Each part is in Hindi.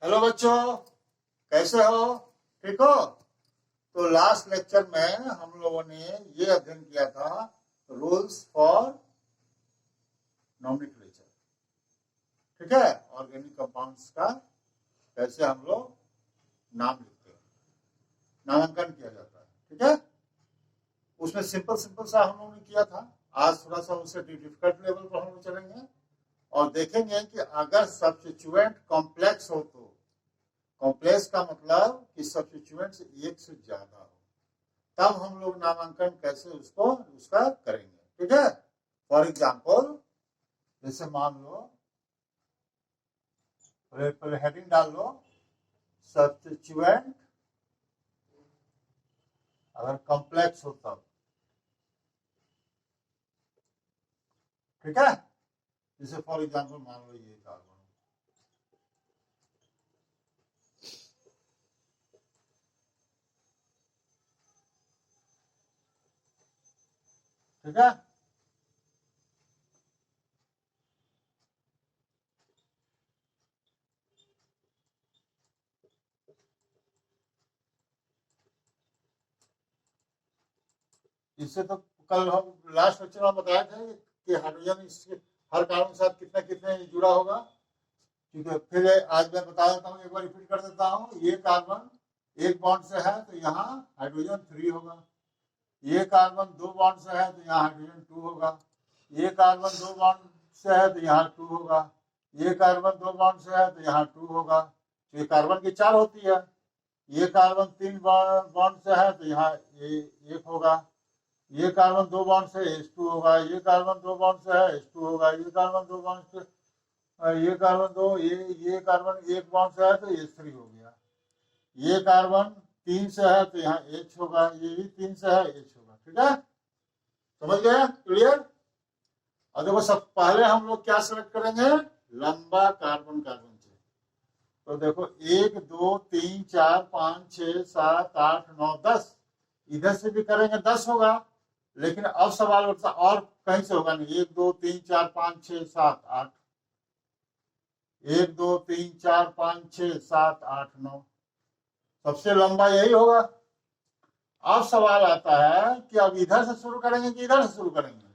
हेलो बच्चों, कैसे हो? ठीक हो? तो लास्ट लेक्चर में हम लोगों ने ये अध्ययन किया था, रूल्स फॉर नॉमेनक्लेचर। ठीक है, ऑर्गेनिक कंपाउंड्स का कैसे हम लोग नाम लिखते हैं, नामांकन किया जाता है। ठीक है, उसमें सिंपल सिंपल सा हम लोगों ने किया था। आज थोड़ा सा उससे डिफिकल्ट लेवल पर हम लोग चलेंगे और देखेंगे कि अगर सब्स्टिट्यूएंट कॉम्प्लेक्स हो तो कॉम्प्लेक्स का मतलब कि सब्स्टिट्यूएंट्स एक से ज्यादा हो, तब हम लोग नामांकन कैसे उसका करेंगे। ठीक है, फॉर एग्जाम्पल जैसे मान लो, पहले हेडिंग डाल लो, सब्स्टिट्यूएंट अगर कॉम्प्लेक्स हो तब। ठीक है, जैसे फॉर एग्जाम्पल मान लो ये कार्बन, ठीक है, इससे तो कल हम लास्ट लेक्चर में बताए थे कि हाइड्रोजन इसके हर कार्बन के साथ कितने कितने जुड़ा होगा। क्योंकि फिर आज मैं बता देता हूँ, एक बार रिपीट कर देता हूँ। ये कार्बन एक बॉन्ड से है तो यहाँ हाइड्रोजन 3 होगा। ये कार्बन 2 बॉन्ड से है तो यहाँ हाइड्रोजन 2 होगा। ये कार्बन 2 बॉन्ड से है तो यहाँ 2 होगा। ये कार्बन 2 बॉन्ड से है तो यहाँ 2 होगा। तो ये कार्बन की 4 होती है। ये कार्बन 3 बॉन्ड से है तो यहाँ 1 होगा। ये कार्बन 2 बॉन्ड से H2 होगा। ये कार्बन 2 बॉन्ड से है H2 होगा। ये कार्बन 2 बॉन्ड से ये कार्बन 2 ये कार्बन 1 बॉन्ड से है तो H3 हो गया। ये कार्बन 3 से है तो यहाँ H होगा। ये भी 3 से है H होगा। ठीक है, समझ गया? क्लियर? और देखो, सब पहले हम लोग क्या सेलेक्ट करेंगे? लंबा कार्बन कार्बन से। तो देखो 1 2 3 4 5 6 7 8 9 10, इधर से भी करेंगे 10 होगा। लेकिन अब सवाल उठता और कहीं से होगा नहीं। 1 2 3 4 5 6 7 8, 1 2 3 4 5 6 7 8 9, सबसे लंबा यही होगा। अब सवाल आता है कि अब इधर से शुरू करेंगे कि इधर से शुरू करेंगे।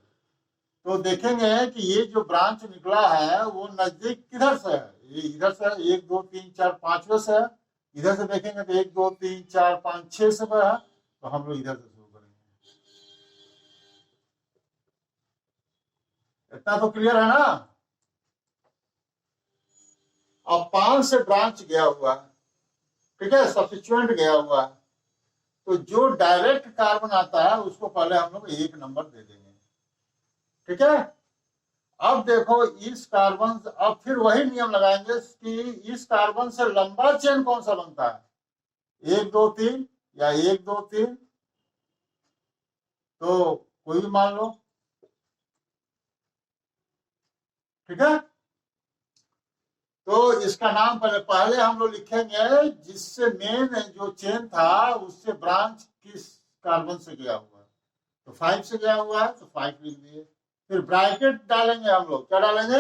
तो देखेंगे कि ये जो ब्रांच निकला है वो नजदीक किधर से है? ये इधर से है, 1 2 3 4 5वें से है। इधर से देखेंगे तो 1 2 3 4 5 6 से है, तो हम लोग इधर से शुरू करेंगे। इतना तो क्लियर है ना? अब 5 से ब्रांच गया हुआ है, ठीक है, सब्स्टिट्यूएंट गया हुआ है, तो जो डायरेक्ट कार्बन आता है उसको पहले हम लोग 1 नंबर दे देंगे। ठीक है, अब देखो इस कार्बन, अब फिर वही नियम लगाएंगे कि इस कार्बन से लंबा चेन कौन सा बनता है, 1 2 3 या 1 2 3, तो कोई भी मान लो। ठीक है, तो इसका नाम पहले पहले हम लोग लिखेंगे जिससे मेन जो चेन था उससे ब्रांच किस कार्बन से गया हुआ है। तो 5 से गया हुआ है तो 5 लिख दिए। फिर ब्रैकेट डालेंगे हम लोग, क्या डालेंगे?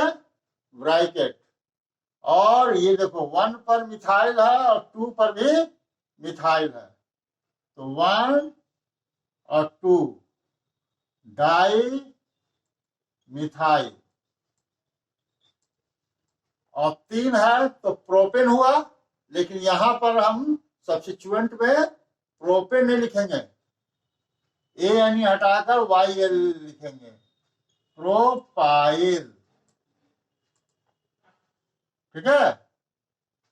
ब्रैकेट। और ये देखो 1 पर मिथाइल है और 2 पर भी मिथाइल है, तो 1 और 2 डाई मिथाइल। और 3 है तो प्रोपेन हुआ, लेकिन यहां पर हम सब्स्टिट्यूएंट में प्रोपेन नहीं लिखेंगे, ए यानी हटाकर वाई एल लिखेंगे, प्रोपाइल। ठीक है,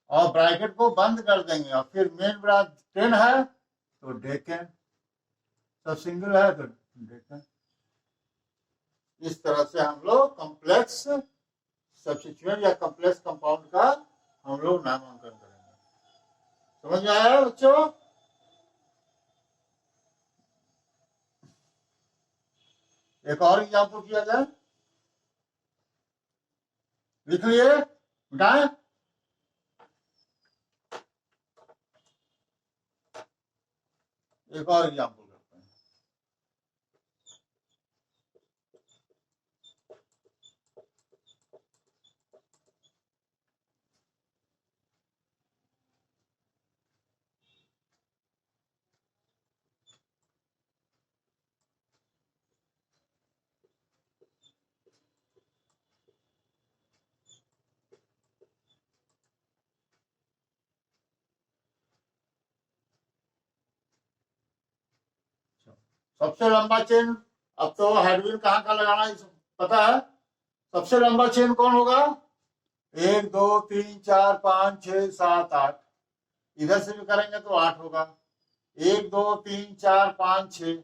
और ब्रैकेट को बंद कर देंगे और फिर मेन ब्रांच 10 है तो डेकेन, सब सिंगल है तो डेकेन। इस तरह से हम लोग कॉम्प्लेक्स सब्स्टिट्यूएंट या कॉम्प्लेक्स कंपाउंड का हम लोग नामांकन करेंगे। समझ में आया बच्चों? एक और एग्जाम्पल किया जाए, लिख लिए, बताएं। एक और एग्जाम्पल करते हैं। सबसे लंबा चेन, अब तो हाइड्रोजन कहाँ का लगाना है पता है। सबसे लंबा चेन कौन होगा? 1 2 3 4 5 6 7 8। इधर से भी करेंगे तो 8 होगा। 1 2 3 4 5 6,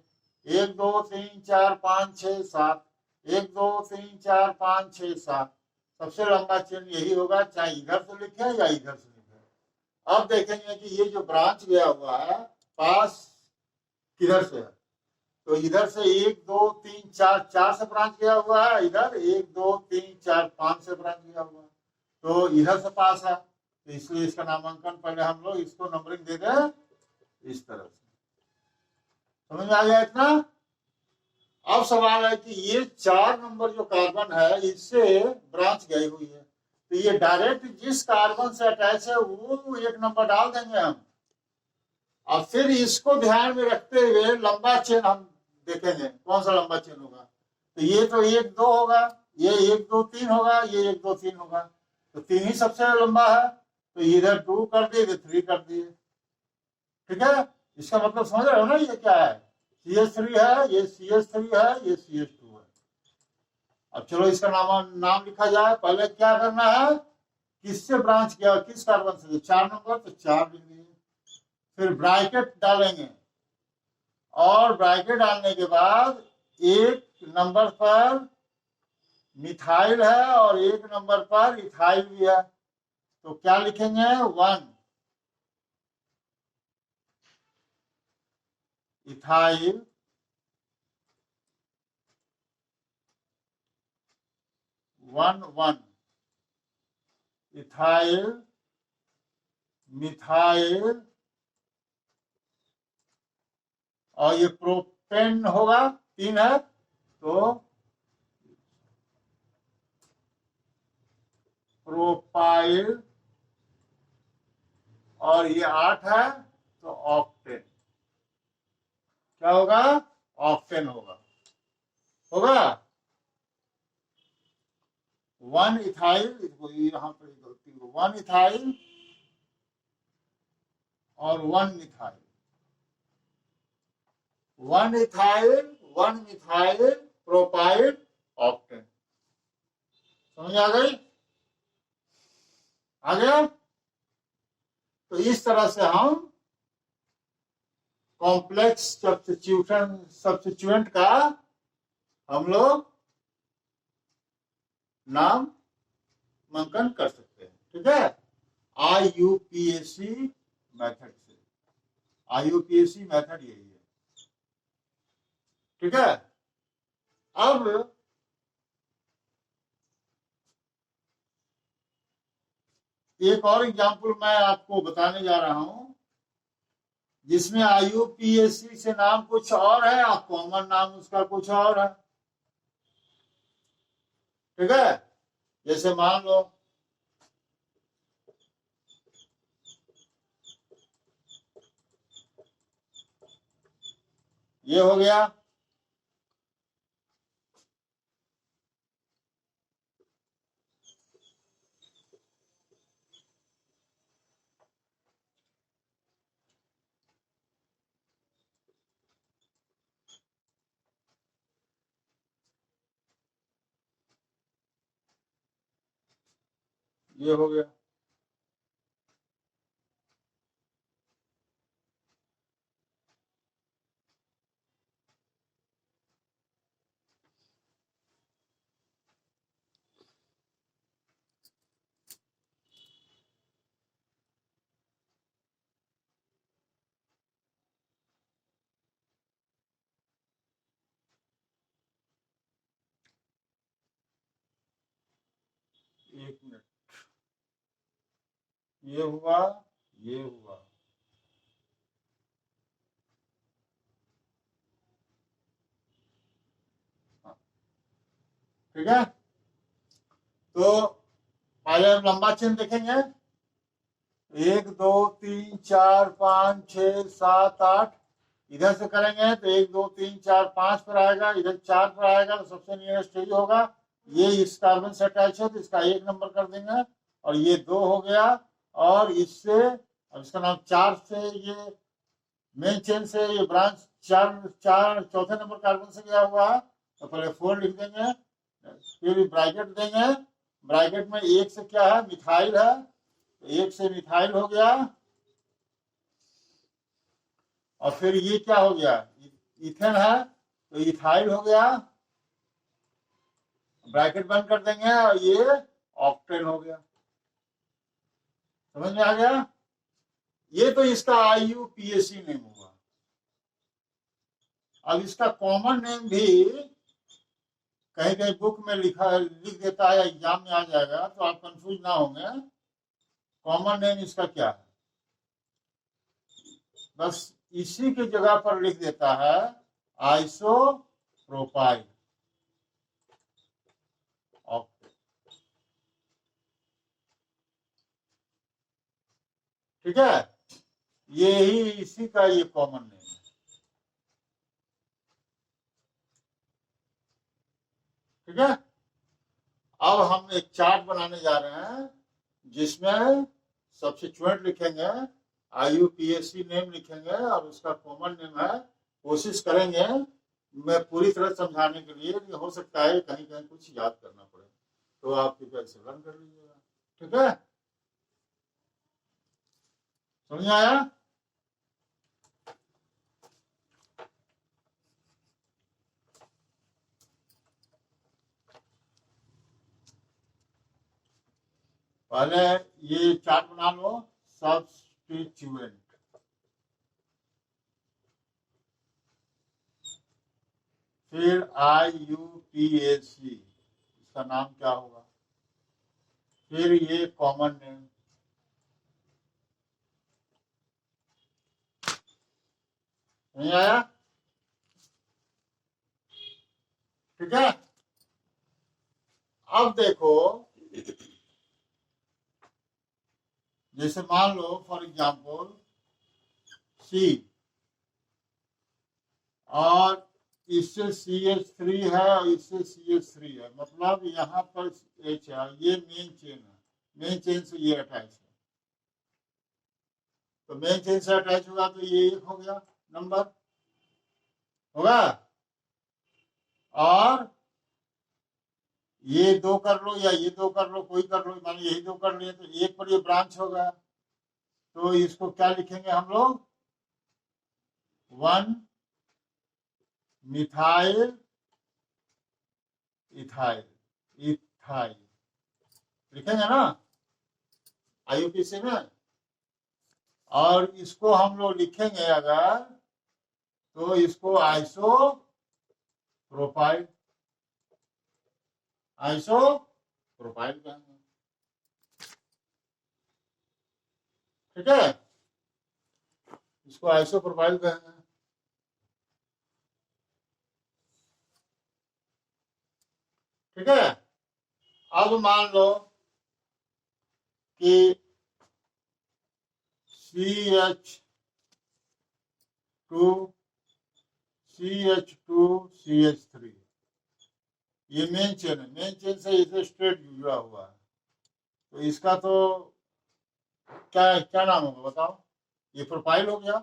1 2 3 4 5 6 7, 1 2 3 4 5 6 7। सबसे लंबा चेन यही होगा, चाहे इधर से लिखे या इधर से लिखे। अब देखेंगे कि ये जो ब्रांच गया हुआ है पास किधर से है, तो इधर से 1 2 3 4, 4 से ब्रांच गया हुआ है, इधर 1 2 3 4 5 से ब्रांच गया हुआ है, तो इधर से पास है, तो इसलिए इसका नामांकन पहले हम लोग इसको नंबरिंग दे दें इस तरह से। समझ में आ गया इतना? अब सवाल है कि ये 4 नंबर जो कार्बन है इससे ब्रांच गई हुई है, तो ये डायरेक्ट जिस कार्बन से अटैच है वो 1 नंबर डाल देंगे हम। और फिर इसको ध्यान में रखते हुए लंबा चेन हम देखेंगे कौन सा लंबा चेन होगा। तो ये तो 1 2 होगा, ये 1 2 3 होगा, ये 1 2 3 होगा, तो 3 ही सबसे लंबा है, तो इधर 2 कर दिए, इधर 3 कर दिए। ठीक है, इसका मतलब समझ रहे हो ना ये क्या है? CH3 है, ये CH3 है, ये CH2 है। अब चलो इसका नाम लिखा जाए। पहले क्या करना है, किससे ब्रांच किया, किस कार्बन से? 4 नंबर, तो 4 लिख दिए। फिर ब्रैकेट डालेंगे, और ब्रैकेट डालने के बाद 1 नंबर पर मिथाइल है और 1 नंबर पर इथाइल भी है, तो क्या लिखेंगे? 1 इथाइल, 1 1 इथाइल, मिथाइल, और ये प्रोपेन होगा, 3 है, तो प्रोपाइल, और ये 8 है, तो ऑक्टेन। क्या होगा? ऑक्टेन होगा। होगा 1 इथाइल, यहां पर गलती हो, 1 इथाइल और 1 methyl, 1 ethyl 1 methyl propyl octane. समझ आ गई? आ गया? तो इस तरह से हम कॉम्प्लेक्स सब्स्टिट्यूएंट का हम लोग नामांकन कर सकते हैं। ठीक है, IUPAC मेथड से। IUPAC मेथड यही है। ठीक है, अब एक और एग्जाम्पल मैं आपको बताने जा रहा हूं, जिसमें IUPAC से नाम कुछ और है और कॉमन नाम उसका कुछ और है। ठीक है, जैसे मान लो ये हो गया, ये हो गया, एक मिनट, ये हुआ, ये हुआ, ठीक है। तो पहले हम लंबा चेन देखेंगे, 1 2 3 4 5 6 7 8। इधर से करेंगे तो 1 2 3 4 5 पर आएगा, इधर 4 पर आएगा, तो सबसे नियरेस्ट यही होगा। ये इस कार्बन से अटैच है तो इसका 1 नंबर कर देंगे, और ये 2 हो गया, और इससे, अब इसका नाम 4 से ये मेन चेन से ये ब्रांच चार चार चौथे नंबर कार्बन से गया हुआ है, तो पहले 4 लिख देंगे, फिर ब्रैकेट देंगे, ब्रैकेट में एक से क्या है, मिथाइल है, एक से मिथाइल हो गया, और फिर ये क्या हो गया, इथेन है, तो इथाइल हो गया, ब्रैकेट बंद कर देंगे, और ये ऑक्टेन हो गया। समझ में आ गया? ये तो इसका IUPAC नेम हुआ। अब इसका कॉमन नेम भी कहीं कहीं बुक में लिख देता है, एग्जाम में आ जाएगा, तो आप कंफ्यूज ना होंगे। कॉमन नेम इसका क्या है, बस इसी की जगह पर लिख देता है आइसोप्रोपाइल। ठीक है, ये ही इसी का ये कॉमन नेम है। ठीक है, अब हम एक चार्ट बनाने जा रहे हैं जिसमें सब्स्टिट्यूएंट लिखेंगे, IUPAC नेम लिखेंगे, और उसका कॉमन नेम है। कोशिश करेंगे मैं पूरी तरह समझाने के लिए, हो सकता है कहीं कहीं कुछ याद करना पड़े, तो आप कृपया इसे रन कर लीजिएगा। ठीक है, समझ आया? पहले ये चार्ट बना लो, सब्स्टिट्यूएंट, फिर IUPAC, इसका नाम क्या होगा, फिर ये कॉमन नेम, नहीं आया? ठीक है, अब देखो, जैसे मान लो फॉर एग्जांपल C, और इससे CH3 है, और इससे CH3 है, मतलब यहाँ पर H है, ये मेन चेन है, मेन चेन से ये अटैच है, तो मेन चेन से अटैच होगा तो ये एक हो गया नंबर होगा, और ये दो कर लो या ये दो कर लो, कोई कर लो, मान यही दो कर लिए, तो एक पर ये ब्रांच होगा, तो इसको क्या लिखेंगे हम लोग, 1 मिथाइल इथाइल, इथाइल लिखेंगे ना IUPAC में। और इसको हम लोग लिखेंगे अगर, तो इसको आइसो प्रोपाइल, आइसो प्रोपाइल कहेंगे। ठीक है, इसको आइसो प्रोपाइल कहेंगे। ठीक है, अब मान लो कि CH2CH3, ये मेन चेन है, मेन चेन से इसे स्ट्रेट जुड़ा हुआ है, तो इसका तो क्या क्या नाम होगा बताओ, ये प्रोफाइल हो गया,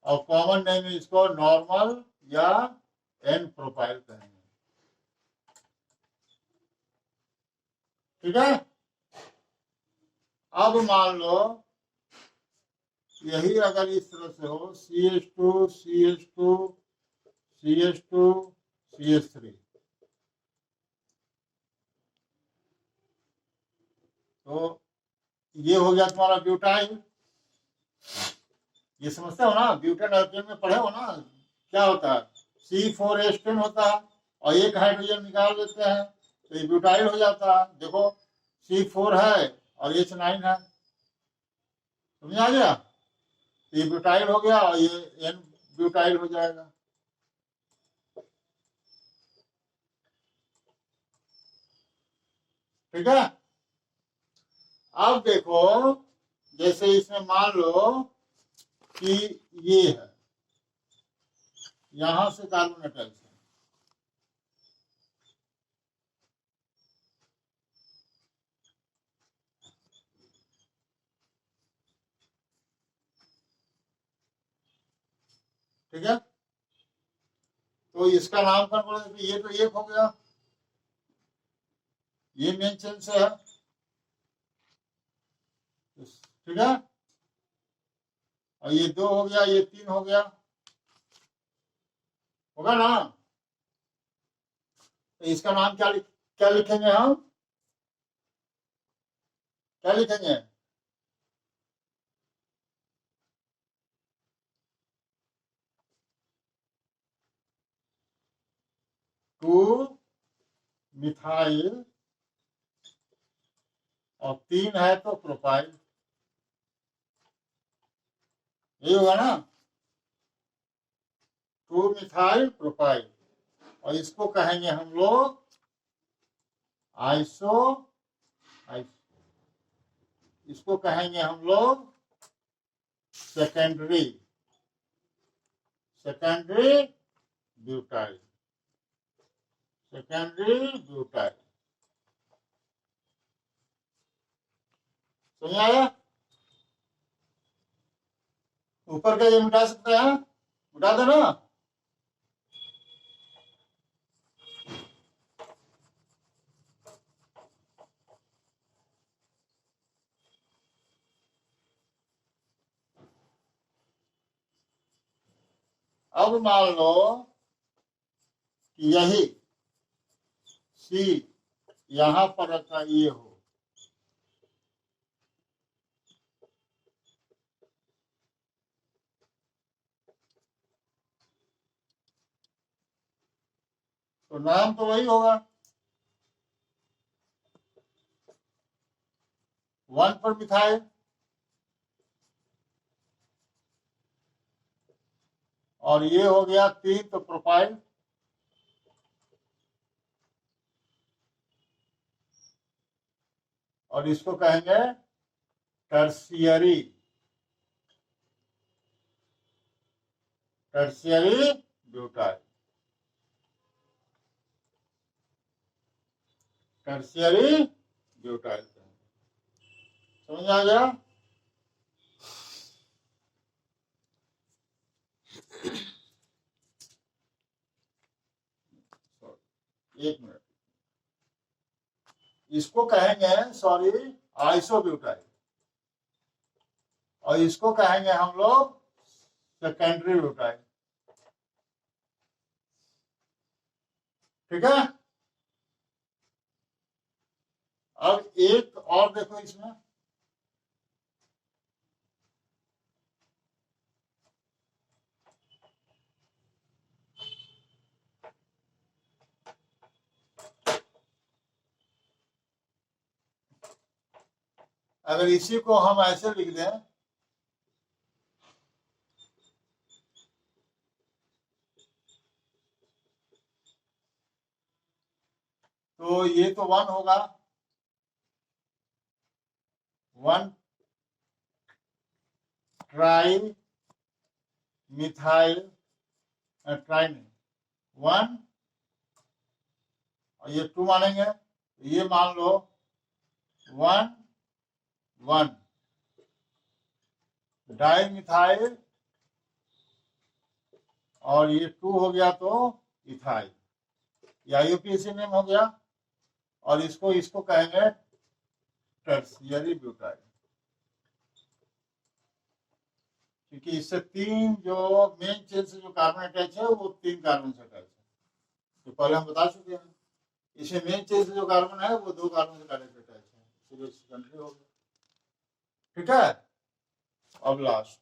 और कॉमन नेम इसको नॉर्मल या एन प्रोफाइल कहेंगे। ठीक है, अब मान लो यही अगर इस तरह से हो, CH2CH2CH2CH3, तो ये हो गया तुम्हारा ब्यूटाइल। ये समझते हो ना, ब्यूटेन एल्केन में पढ़े हो ना, क्या होता है, C4H10 होता है, और एक हाइड्रोजन निकाल देते हैं, तो ये ब्यूटाइल हो जाता है। देखो C4 है और H9 है, समझ आ गया, तो ये ब्यूटाइल हो गया, और ये N ब्यूटाइल हो जाएगा। ठीक है, अब देखो, जैसे इसमें मान लो कि ये है, यहां से कार्बन अटैच है, ठीक है, तो इसका नामकरण बोले तो ये तो एक हो गया, ये मेन चेन से है, ठीक है, और ये 2 हो गया, ये 3 हो गया, होगा ना। तो इसका नाम क्या लिखेंगे हम, क्या लिखेंगे, टू मिथाइल, और 3 है तो प्रोपाइल, यही होगा ना, 2 मिथाइल प्रोपाइल, और इसको कहेंगे हम लोग आइसो, इसको कहेंगे हम लोग सेकेंडरी ब्यूटाइल, समझ आया। ऊपर का ये मिटा सकते हैं, मिटा दो ना, अब मान लो कि यही सी यहां पर का ये हो, तो नाम तो वही होगा, 1 पर मिथाइल, और ये हो गया 3 तो प्रोपाइल, और इसको कहेंगे टर्शियरी ब्यूटाइल, समझ आ गया। एक मिनट, इसको कहेंगे सॉरी आइसोब्यूटाइल, और इसको कहेंगे हम लोग सेकेंडरी ब्यूटाइल, ठीक है। अब एक और देखो इसमें, अगर इसी को हम ऐसे लिख दें, तो ये तो 1 होगा, 1 ट्राई मिथाइल, ट्राई नहीं, 1, और ये 2 मानेंगे, तो ये मान लो 1 1 डाई मिथाइल, और ये 2 हो गया तो इथाइल, या यूपीएससी नेम हो गया, और इसको कहेंगे टर्शियरी ब्यूटाइल, क्योंकि इससे 3 जो मेन चेन से जो कार्बन अटैच है वो 3 कार्बन से अटैच है, तो पहले हम बता चुके हैं। इसे मेन चेन से जो कार्बन है वो 2 कार्बन से डायरेक्ट अटैच है, तो सेकेंडरी हो गया, ठीक है। अब लास्ट,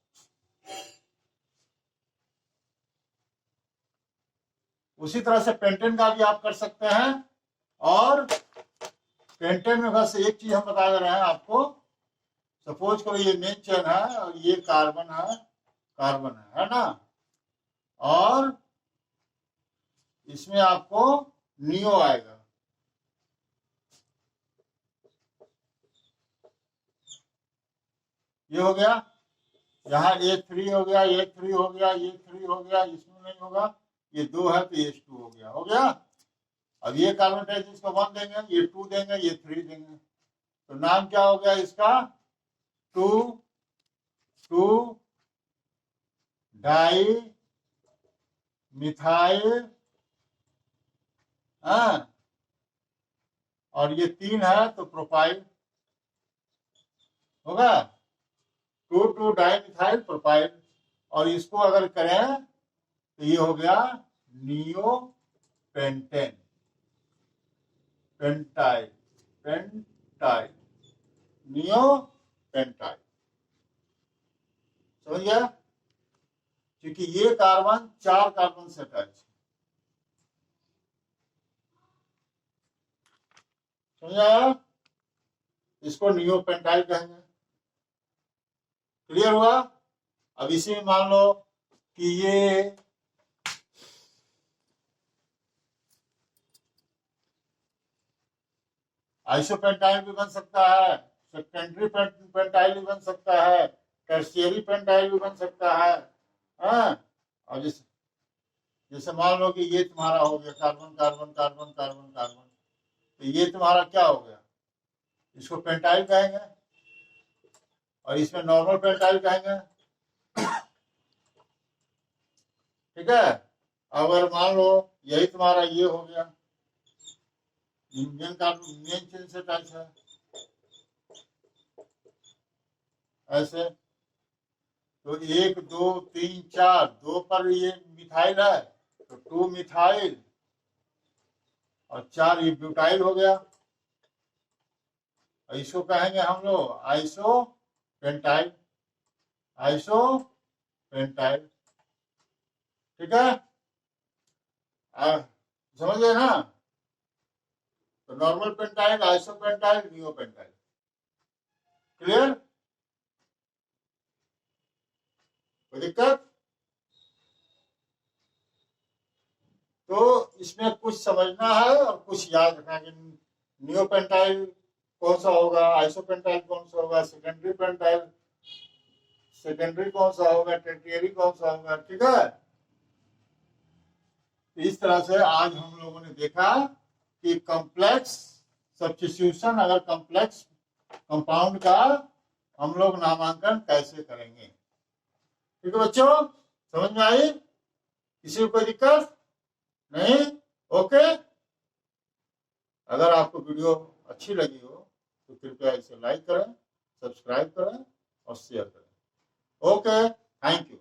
उसी तरह से पेंटेन का भी आप कर सकते हैं, और पेंटेन में बस एक चीज हम बता दे रहे हैं आपको, सपोज करो ये मेन चेन है और ये कार्बन है ना, और इसमें आपको नियो आएगा, ये हो गया, यहाँ A3 हो गया, A3 हो गया, A3 हो गया, इसमें नहीं होगा, ये 2 है तो H2 हो गया। अब ये कार्बन अटैच इसको 1 देंगे, ये 2 देंगे, ये 3 देंगे, तो नाम क्या हो गया इसका, 2 डाई मिथाइल, हाँ, और ये 3 है तो प्रोपाइल होगा, 2,2-डाइमिथाइल प्रोपाइल। और इसको अगर करें तो ये हो गया नियोपेंटेन, पेंटाइल, पेंटाइल, नियोपेंटाइल। समझ गया? क्योंकि ये कार्बन 4 कार्बन से अटैच है। समझा? इसको नियोपेंटाइल कहेंगे। क्लियर हुआ? अब इसी में मान लो कि ये आइसोपेंटाइल भी बन सकता है, सेकेंडरी पेंटाइल भी बन सकता है, टर्शियरी पेंटाइल भी बन सकता है। हाँ? और जैसे जैसे मान लो कि ये तुम्हारा हो गया carbon carbon carbon carbon carbon, तो ये तुम्हारा क्या हो गया? इसको पेंटाइल कहेंगे और इसमें नॉर्मल पेंटाइल कहेंगे। ठीक है? अगर मान लो यही तुम्हारा ये हो गया, इंडियन कार्बन, इंडियन चेन से टाइप है, ऐसे, तो 1 2 3 4, 2 पर ये मिथाइल है तो 2 मिथाइल, और 4 ये ब्यूटाइल हो गया। इसको कहेंगे हम लोग आइसो पेंटाइल, आइसो पेंटाइल। ठीक है? समझ गए ना? तो normal pentyl, iso pentyl, neo pentyl. Clear? कोई दिक्कत? तो इसमें कुछ समझना है और कुछ याद रखना कि नियो पेंटाइल कौन सा होगा, आइसो पेंटाइल कौन सा होगा, सेकेंडरी पेंटाइल, सेकेंडरी कौन सा होगा, टर्शियरी कौन सा होगा। ठीक है? इस तरह से आज हम लोगों ने देखा कि कॉम्प्लेक्स सब्स्टिट्यूशन, अगर कॉम्प्लेक्स कंपाउंड का हम लोग नामांकन कैसे करेंगे। ठीक है बच्चों? समझ में आई? किसी को कोई दिक्कत नहीं? ओके। अगर आपको वीडियो अच्छी लगी हो तो कृपया इसे लाइक करें, सब्सक्राइब करें और शेयर करें। Okay, thank you.